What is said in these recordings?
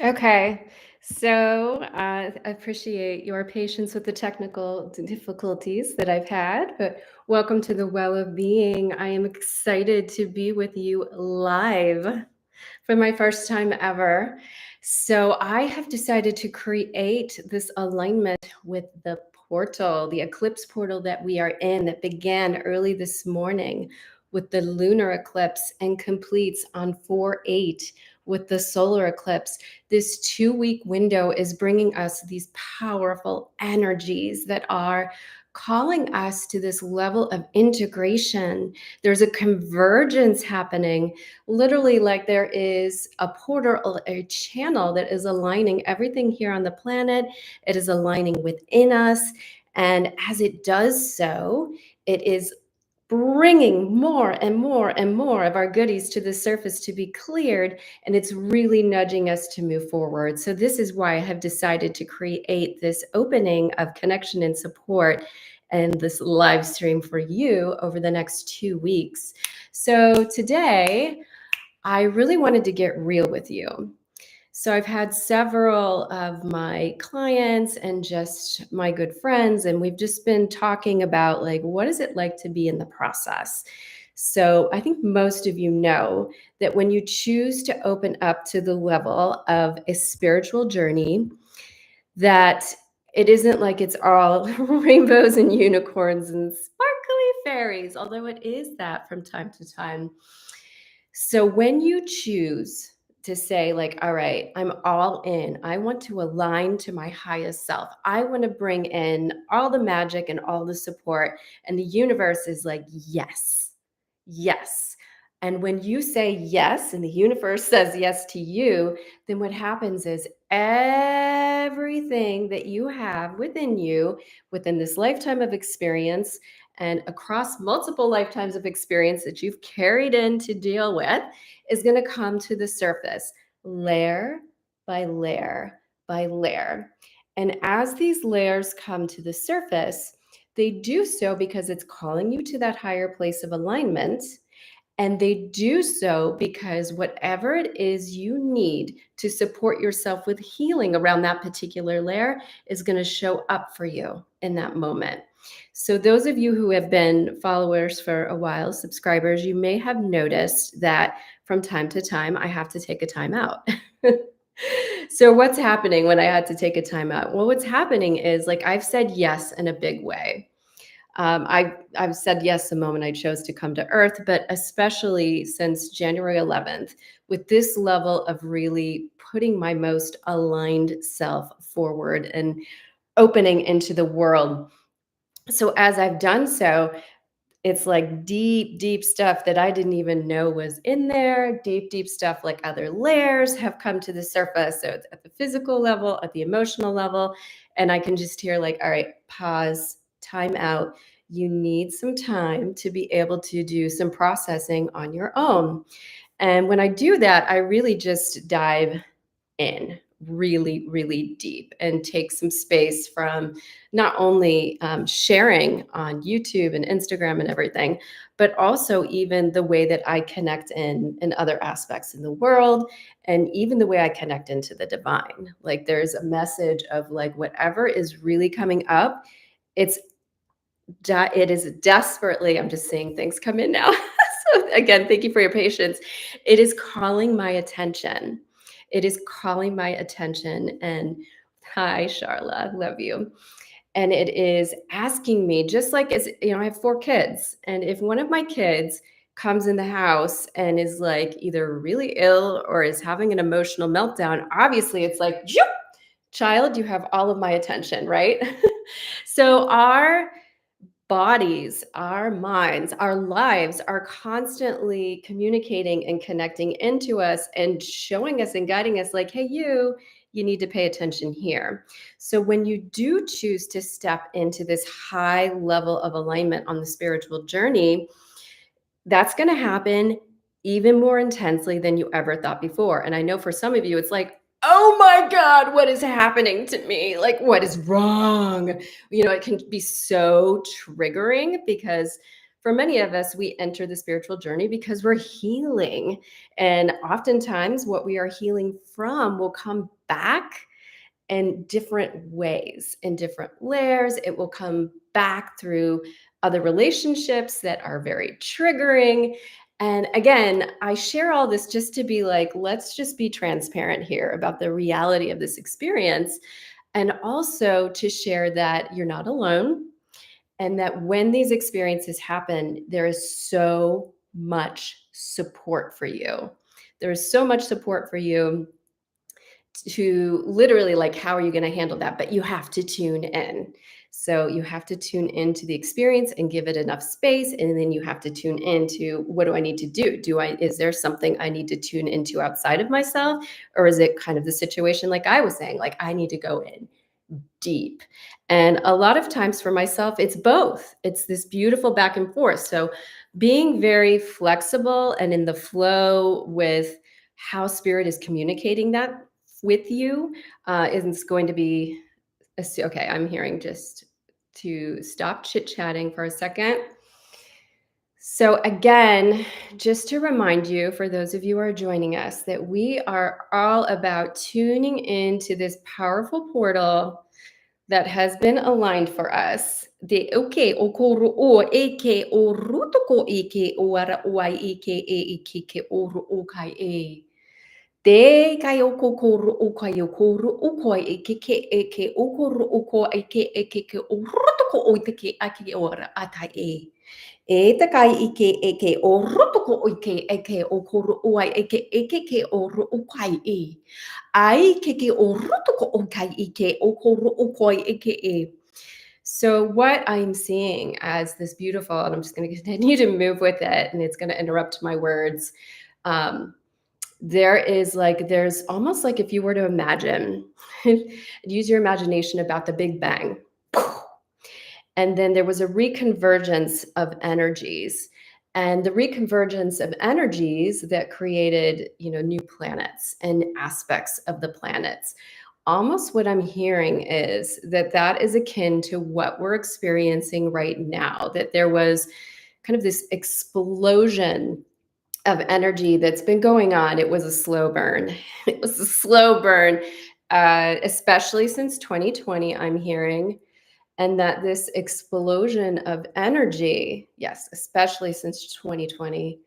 Okay, so I appreciate your patience with the technical difficulties that I've had, but welcome to the Well of Being. I am excited to be with you live for my first time ever. So I have decided to create this alignment with the portal, the eclipse portal that we are in, that began early this morning with the lunar eclipse and completes on 4/8 with the solar eclipse. This 2 week window is bringing us these powerful energies that are calling us to this level of integration. There's a convergence happening, literally, like there is a portal, a channel that is aligning everything here on the planet. It is aligning within us. And as it does so, it is bringing more and more and more of our goodies to the surface to be cleared, and it's really nudging us to move forward. So this is why I have decided to create this opening of connection and support and this live stream for you over the next 2 weeks. So today I really wanted to get real with you. So I've had several of my clients and just my good friends, and we've just been talking about, like, what is it like to be in the process? So I think most of you know that when you choose to open up to the level of a spiritual journey, that it isn't like it's all rainbows and unicorns and sparkly fairies, although it is that from time to time. So when you choose to say, like, all right, I'm all in, I want to align to my highest self, I want to bring in all the magic and all the support, and the universe is like, yes, yes. And when you say yes, and the universe says yes to you, then what happens is everything that you have within you, within this lifetime of experience, and across multiple lifetimes of experience that you've carried in to deal with, is going to come to the surface, layer by layer by layer. And as these layers come to the surface, they do so because it's calling you to that higher place of alignment. And they do so because whatever it is you need to support yourself with healing around that particular layer is going to show up for you in that moment. So, those of you who have been followers for a while, subscribers, you may have noticed that from time to time I have to take a time out. So, what's happening when I had to take a time out? Well, what's happening is, like, I've said yes in a big way. I've said yes the moment I chose to come to Earth, but especially since January 11th, with this level of really putting my most aligned self forward and opening into the world. So as I've done so, it's like deep, deep stuff that I didn't even know was in there. Deep, deep stuff, like other layers have come to the surface. So it's at the physical level, at the emotional level. And I can just hear, like, all right, pause, time out. You need some time to be able to do some processing on your own. And when I do that, I really just dive in really, really deep and take some space from not only sharing on YouTube and Instagram and everything, but also even the way that I connect in other aspects in the world, and even the way I connect into the divine. Like, there's a message of, like, whatever is really coming up, it's it is desperately, I'm just seeing things come in now. So again, thank you for your patience. It is calling my attention. It is calling my attention. And hi, Charla, love you. And it is asking me, just like, as you know, I have 4 kids. And if one of my kids comes in the house and is, like, either really ill or is having an emotional meltdown, obviously it's like, child, you have all of my attention, right? So our bodies, our minds, our lives are constantly communicating and connecting into us and showing us and guiding us, like, hey, you need to pay attention here. So when you do choose to step into this high level of alignment on the spiritual journey, that's going to happen even more intensely than you ever thought before. And I know for some of you, it's like, oh my God, what is happening to me? Like, what is wrong? You know, it can be so triggering because for many of us, we enter the spiritual journey because we're healing. And oftentimes, what we are healing from will come back in different ways, in different layers. It will come back through other relationships that are very triggering. And again, I share all this just to be like, let's just be transparent here about the reality of this experience. And also to share that you're not alone. And that when these experiences happen, there is so much support for you. There is so much support for you to literally, like, how are you going to handle that? But you have to tune in. So you have to tune into the experience and give it enough space. And then you have to tune into, what do I need to do? Is there something I need to tune into outside of myself? Or is it kind of the situation, like I was saying, like I need to go in deep? And a lot of times for myself, it's both. It's this beautiful back and forth. So being very flexible and in the flow with how spirit is communicating that with you is going to be okay. I'm hearing, just to stop chit-chatting for a second. So again, just to remind you, for those of you who are joining us, that we are all about tuning into this powerful portal that has been aligned for us. The okay okoro o eke o rutoko eke o ara o ai eke e eke ke o ru o kai e. Te kai o kokoro o kai o koro o koi eke ke eke o koro o ko eke eke ke o rutoko o eke ake o ara atai e. E te kai ike eke o rutoko o eke o koro o ai eke ke o ru o kai e. Ai ke o rutoko o kai ike o koro o koi eke e. So what I'm seeing as this beautiful, and I'm just going to continue to move with it, and it's going to interrupt my words. There's almost like, if you were to imagine, use your imagination about the Big Bang. And then there was a reconvergence of energies. And the reconvergence of energies that created, new planets and aspects of the planets. Almost what I'm hearing is that is akin to what we're experiencing right now, that there was kind of this explosion of energy that's been going on. It was a slow burn. It was a slow burn, especially since 2020, I'm hearing. And that this explosion of energy, yes, especially since 2020,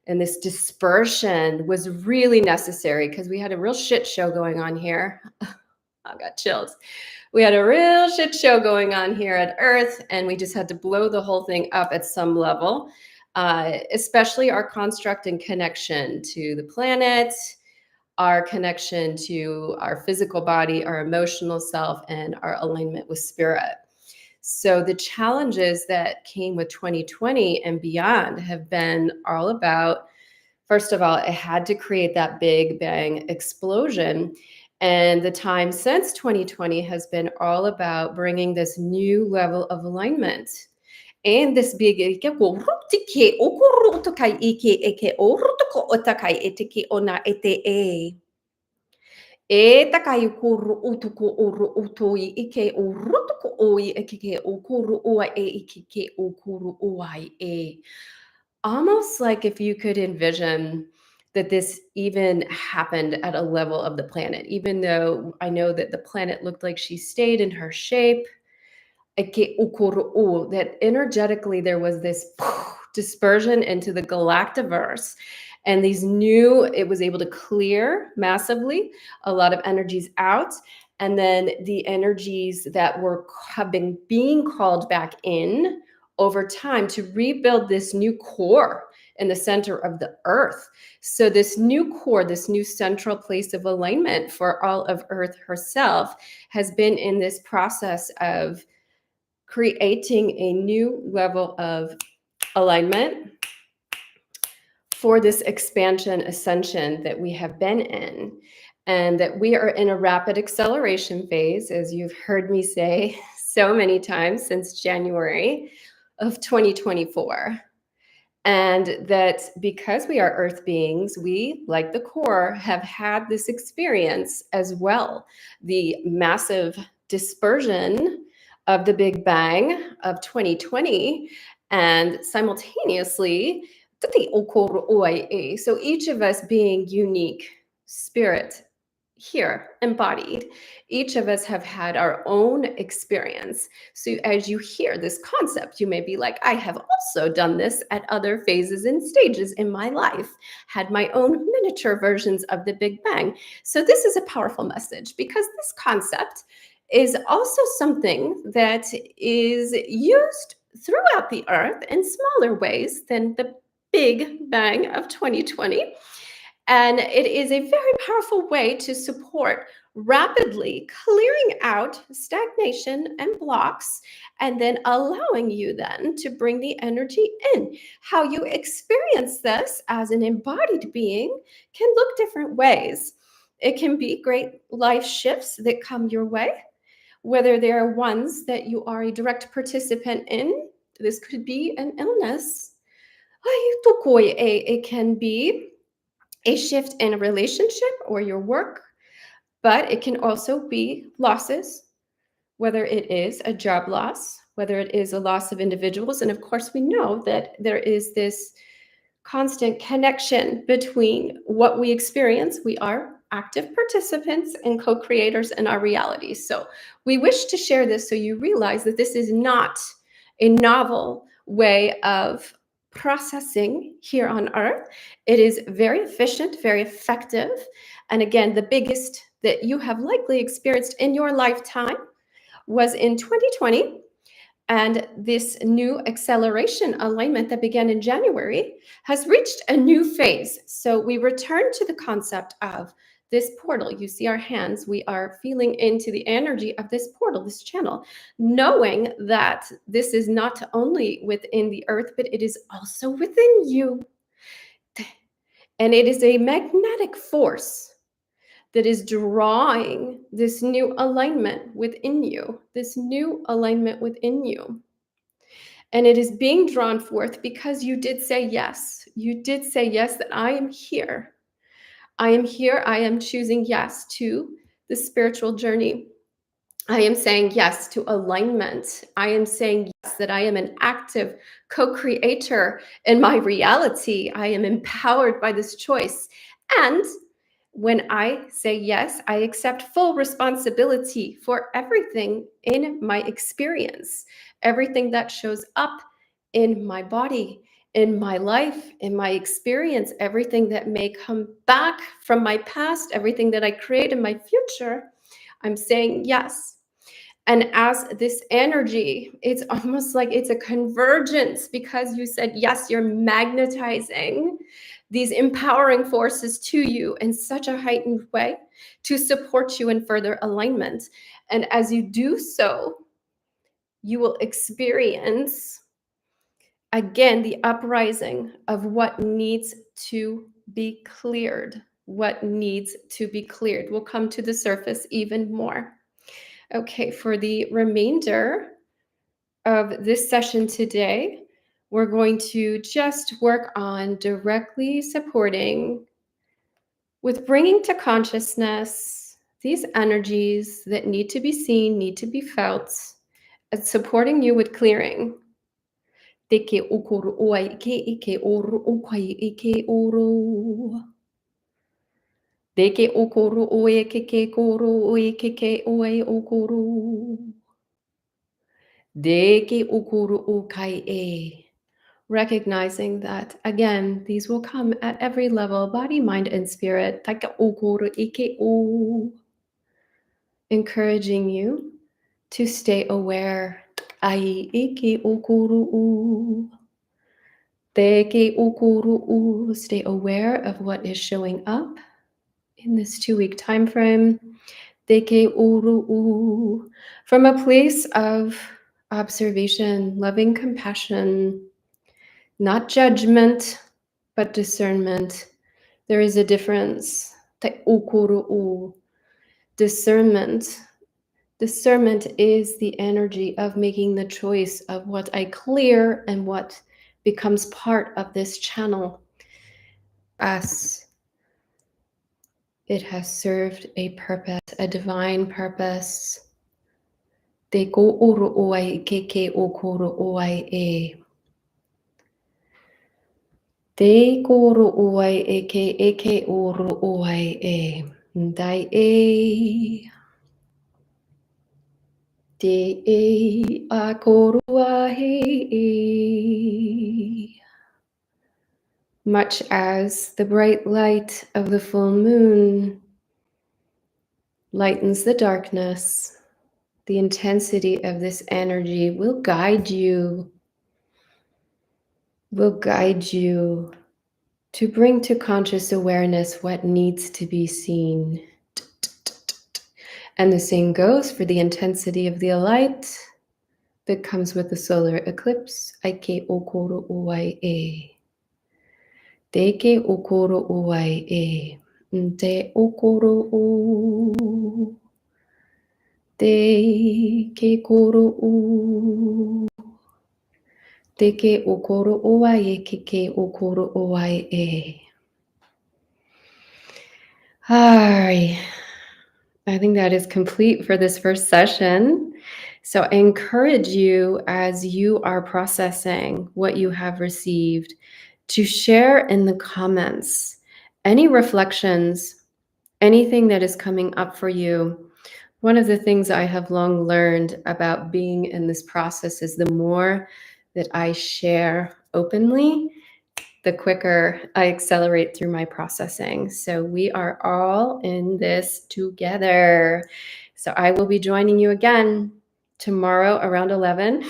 and this dispersion was really necessary because we had a real shit show going on here. I got chills. We had a real shit show going on here at Earth, and we just had to blow the whole thing up at some level, especially our construct and connection to the planet, our connection to our physical body, our emotional self, and our alignment with spirit. So the challenges that came with 2020 and beyond have been all about, first of all, it had to create that Big Bang explosion. And the time since 2020 has been all about bringing this new level of alignment. And this big e takai kuru utuku uru utui ike urutuku oi ike ukuru ua e ike ukuru uai e. Almost like if you could envision that this even happened at a level of the planet, even though I know that the planet looked like she stayed in her shape, ike ukuru u, that energetically there was this dispersion into the galactiverse. And it was able to clear massively a lot of energies out. And then the energies that have been being called back in over time to rebuild this new core in the center of the earth. So this new core, this new central place of alignment for all of Earth herself, has been in this process of creating a new level of alignment for this expansion ascension that we have been in, and that we are in a rapid acceleration phase, as you've heard me say so many times since January of 2024. And that because we are earth beings, we, like the core, have had this experience as well. The massive dispersion of the Big Bang of 2020 And simultaneously, so each of us being unique spirit here embodied, each of us have had our own experience. So as you hear this concept, you may be like, I have also done this at other phases and stages in my life, had my own miniature versions of the Big Bang. So this is a powerful message because this concept is also something that is used throughout the earth in smaller ways than the Big Bang of 2020. And it is a very powerful way to support rapidly clearing out stagnation and blocks, and then allowing you then to bring the energy in. How you experience this as an embodied being can look different ways. It can be great life shifts that come your way, whether they are ones that you are a direct participant in. This could be an illness. It can be a shift in a relationship or your work, but it can also be losses, whether it is a job loss, whether it is a loss of individuals. And of course, we know that there is this constant connection between what we experience. We are active participants and co-creators in our reality. So we wish to share this so you realize that this is not a novel way of processing here on earth. It is very efficient, very effective. And again, the biggest that you have likely experienced in your lifetime was in 2020. And this new acceleration alignment that began in January has reached a new phase. So we return to the concept of this portal. You see our hands, we are feeling into the energy of this portal, this channel, knowing that this is not only within the earth, but it is also within you. And it is a magnetic force that is drawing this new alignment within you, this new alignment within you. And it is being drawn forth because you did say yes. You did say yes, that I am here. I am here. I am choosing yes to the spiritual journey. I am saying yes to alignment. I am saying yes that I am an active co-creator in my reality. I am empowered by this choice. And when I say yes, I accept full responsibility for everything in my experience, everything that shows up in my body, in my life, in my experience, everything that may come back from my past, everything that I create in my future. I'm saying yes. And as this energy, it's almost like it's a convergence because you said yes, you're magnetizing these empowering forces to you in such a heightened way to support you in further alignment. And as you do so, you will experience again the uprising of what needs to be cleared. What needs to be cleared will come to the surface even more. Okay, for the remainder of this session today, we're going to just work on directly supporting with bringing to consciousness these energies that need to be seen, need to be felt, and supporting you with clearing. Teke ukuru oai ike ike oru ukai ike oru. Deke ukuru oe keke koru oe keke oe ukuru. Deke ukuru ukai e. Recognizing that, again, these will come at every level, body, mind, and spirit. Taka ukuru ike o. Encouraging you to stay aware. Ai ike ukuru u. Teke ukuru u. Stay aware of what is showing up in this 2-week time frame. Teke uru u. From a place of observation, loving compassion, not judgment, but discernment. There is a difference. Te ukuru u. Discernment. Discernment is the energy of making the choice of what I clear and what becomes part of this channel. As it has served a purpose, a divine purpose. Te ko uru oai ke ke o kuru oai e. Te koro uai eke oro uai e. Dai e. Te e a koro ahe e. Much as the bright light of the full moon lightens the darkness, the intensity of this energy will guide you to bring to conscious awareness what needs to be seen. And the same goes for the intensity of the light that comes with the solar eclipse. Aike okoro uai e. Deke okoro uai e. Te okoro u. Deke koro u. Deke okoro uai e keke okoro uai e. All right. I think that is complete for this first session. So I encourage you, as you are processing what you have received, to share in the comments any reflections, anything that is coming up for you. One of the things I have long learned about being in this process is the more that I share openly, the quicker I accelerate through my processing. So we are all in this together. So I will be joining you again tomorrow around 11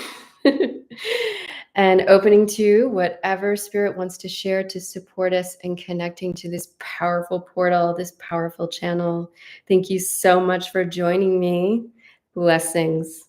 and opening to whatever spirit wants to share to support us in connecting to this powerful portal, this powerful channel. Thank you so much for joining me. Blessings.